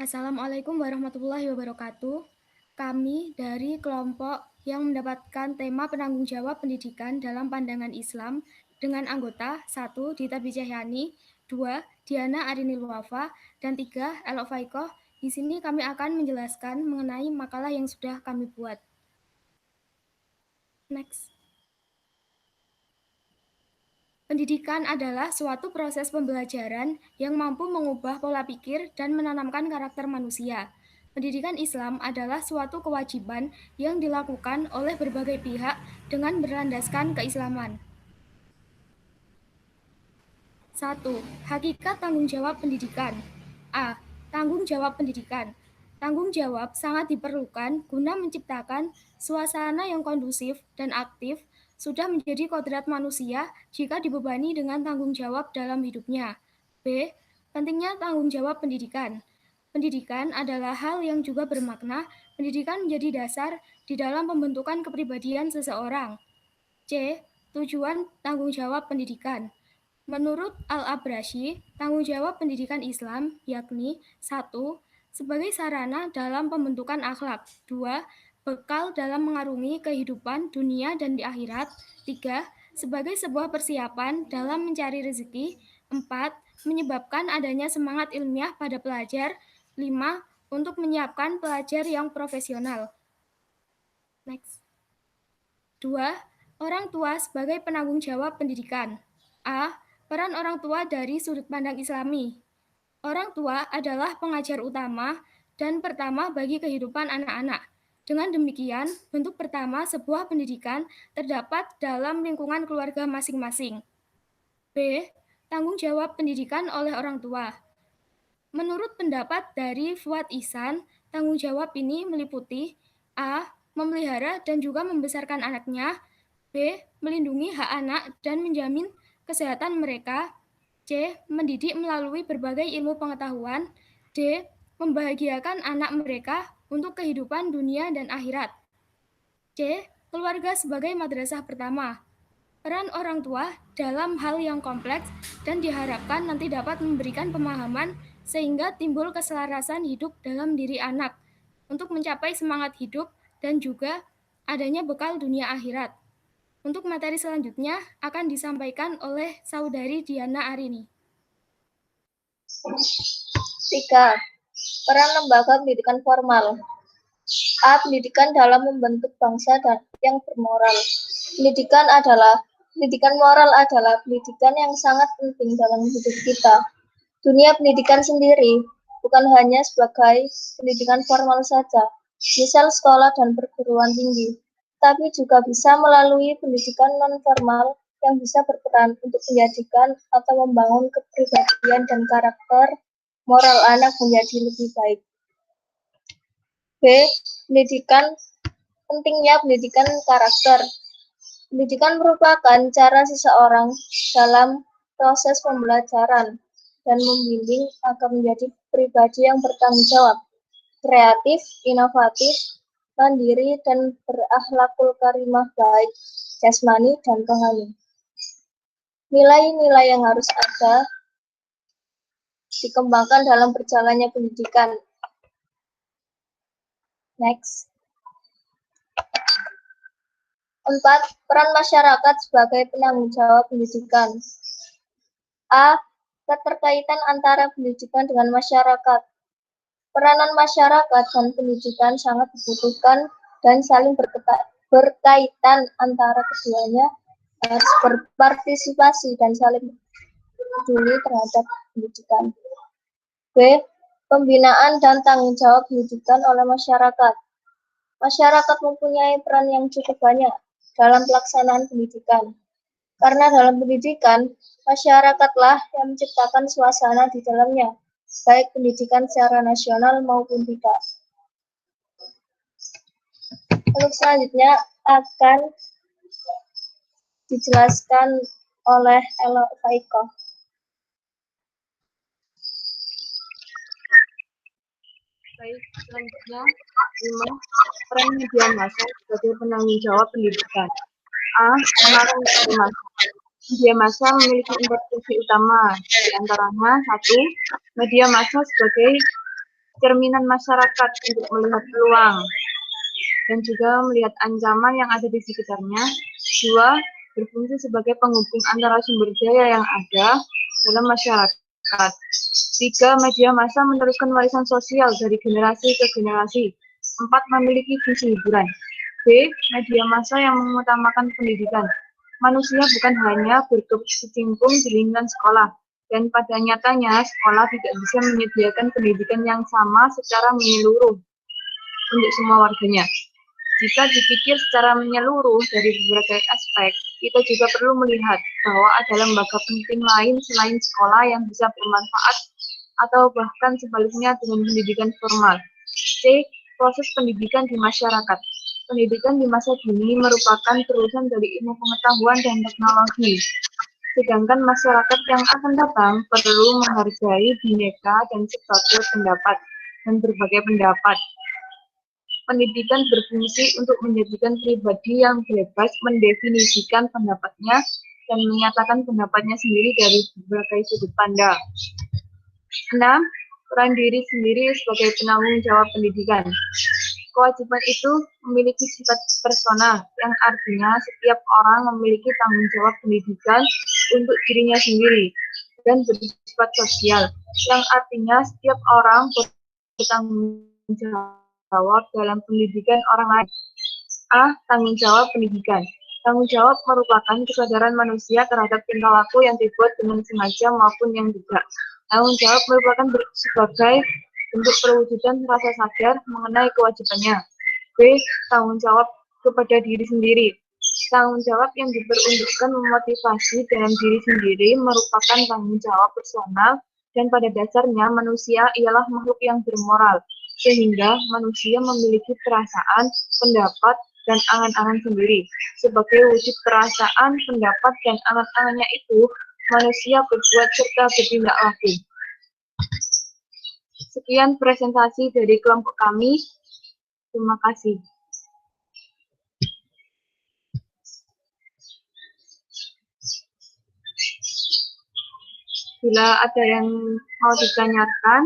Assalamualaikum warahmatullahi wabarakatuh. Kami dari kelompok yang mendapatkan tema penanggung jawab pendidikan dalam pandangan Islam dengan anggota 1. Dita Bijahyani, 2. Diana Arini Luafa, dan 3. Elok Faikoh. Di sini kami akan menjelaskan mengenai makalah yang sudah kami buat. Next. Pendidikan adalah suatu proses pembelajaran yang mampu mengubah pola pikir dan menanamkan karakter manusia. Pendidikan Islam adalah suatu kewajiban yang dilakukan oleh berbagai pihak dengan berlandaskan keislaman. 1. Hakikat tanggung jawab pendidikan. A. Tanggung jawab pendidikan. Tanggung jawab sangat diperlukan guna menciptakan suasana yang kondusif dan aktif sudah menjadi kodrat manusia jika dibebani dengan tanggung jawab dalam hidupnya. B. Pentingnya tanggung jawab pendidikan. Pendidikan adalah hal yang juga bermakna. Pendidikan menjadi dasar di dalam pembentukan kepribadian seseorang. C. Tujuan tanggung jawab pendidikan. Menurut Al-Abrashi, tanggung jawab pendidikan Islam yakni 1. Sebagai sarana dalam pembentukan akhlak. 2. Bekal dalam mengarungi kehidupan dunia dan di akhirat. 3. Sebagai sebuah persiapan dalam mencari rezeki. 4. Menyebabkan adanya semangat ilmiah pada pelajar. 5. Untuk menyiapkan pelajar yang profesional. Next. 2. Orang tua sebagai penanggung jawab pendidikan. A. Peran orang tua dari sudut pandang Islami. Orang tua adalah pengajar utama dan pertama bagi kehidupan anak-anak. Dengan demikian, bentuk pertama sebuah pendidikan terdapat dalam lingkungan keluarga masing-masing. B. Tanggung jawab pendidikan oleh orang tua. Menurut pendapat dari Fuad Ihsan, tanggung jawab ini meliputi A. Memelihara dan juga membesarkan anaknya. B. Melindungi hak anak dan menjamin kesehatan mereka. C. Mendidik melalui berbagai ilmu pengetahuan. D. Membahagiakan anak mereka untuk kehidupan dunia dan akhirat. C. Keluarga sebagai madrasah pertama. Peran orang tua dalam hal yang kompleks dan diharapkan nanti dapat memberikan pemahaman sehingga timbul keselarasan hidup dalam diri anak untuk mencapai semangat hidup dan juga adanya bekal dunia akhirat. Untuk materi selanjutnya akan disampaikan oleh Saudari Diana Arini. 3. Peran lembaga pendidikan formal. A. Pendidikan dalam membentuk bangsa yang bermoral. Pendidikan moral adalah pendidikan yang sangat penting dalam hidup kita. Dunia pendidikan sendiri bukan hanya sebagai pendidikan formal saja, misal sekolah dan perguruan tinggi, tapi juga bisa melalui pendidikan non-formal yang bisa berperan untuk menjadikan atau membangun kepribadian dan karakter moral anak menjadi lebih baik. B. Pentingnya pendidikan karakter. Pendidikan merupakan cara seseorang dalam proses pembelajaran dan membimbing agar menjadi pribadi yang bertanggung jawab, kreatif, inovatif, mandiri, dan berakhlakul karimah baik jasmani dan rohani. Nilai-nilai yang harus ada dikembangkan dalam berjalannya pendidikan. Next. 4. Peran masyarakat sebagai penanggung jawab pendidikan. A. Keterkaitan antara pendidikan dengan masyarakat. Peranan masyarakat dan pendidikan sangat dibutuhkan dan saling berkaitan antara keduanya harus berpartisipasi dan saling peduli terhadap pendidikan. B. Pembinaan dan tanggung jawab pendidikan oleh masyarakat. Masyarakat mempunyai peran yang cukup banyak dalam pelaksanaan pendidikan. Karena dalam pendidikan, masyarakatlah yang menciptakan suasana di dalamnya, baik pendidikan secara nasional maupun tidak. Untuk selanjutnya akan dijelaskan oleh Elok Faikoh. Baik, selanjutnya 5. Peran media massa sebagai penanggung jawab pendidikan. A. Pengaruh media massa. Media massa memiliki intervensi utama, di antaranya 1. Media massa sebagai cerminan masyarakat untuk melihat peluang dan juga melihat ancaman yang ada di sekitarnya. 2. Berfungsi sebagai penghubung antara sumber daya yang ada dalam masyarakat. 3. Media massa meneruskan warisan sosial dari generasi ke generasi. 4. Memiliki fungsi hiburan. B. Media massa yang mengutamakan pendidikan. Manusia bukan hanya berkecimpung di lingkungan sekolah, dan pada nyatanya sekolah tidak bisa menyediakan pendidikan yang sama secara menyeluruh untuk semua warganya. Jika dipikir secara menyeluruh dari berbagai aspek, kita juga perlu melihat bahwa ada lembaga penting lain selain sekolah yang bisa bermanfaat atau bahkan sebaliknya dengan pendidikan formal. C. Proses pendidikan di masyarakat. Pendidikan di masa kini merupakan terusan dari ilmu pengetahuan dan teknologi. Sedangkan masyarakat yang akan datang perlu menghargai bineka dan berbagai pendapat dan berbagai pendapat. Pendidikan berfungsi untuk menjadikan pribadi yang bebas mendefinisikan pendapatnya dan menyatakan pendapatnya sendiri dari berbagai sudut pandang. 6. Peran diri sendiri sebagai penanggung jawab pendidikan. Kewajiban itu memiliki sifat personal, yang artinya setiap orang memiliki tanggung jawab pendidikan untuk dirinya sendiri, dan bersifat sosial, yang artinya setiap orang bertanggung jawab dalam pendidikan orang lain. A. Tanggung jawab pendidikan. Tanggung jawab merupakan kesadaran manusia terhadap tingkah laku yang dibuat dengan sengaja maupun yang tidak. Tanggung jawab merupakan sebagai bentuk perwujudan rasa sadar mengenai kewajibannya. B. Tanggung jawab kepada diri sendiri. Tanggung jawab yang diperuntukkan memotivasi dalam diri sendiri merupakan tanggung jawab personal, dan pada dasarnya manusia ialah makhluk yang bermoral, sehingga manusia memiliki perasaan, pendapat, dan angan-angan sendiri. Sebagai wujud perasaan, pendapat, dan angan-angannya itu, manusia berbuat serta bertindak laku. Sekian presentasi dari kelompok kami. Terima kasih. Bila ada yang mau ditanyakan,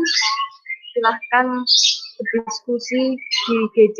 silahkan berdiskusi di GC.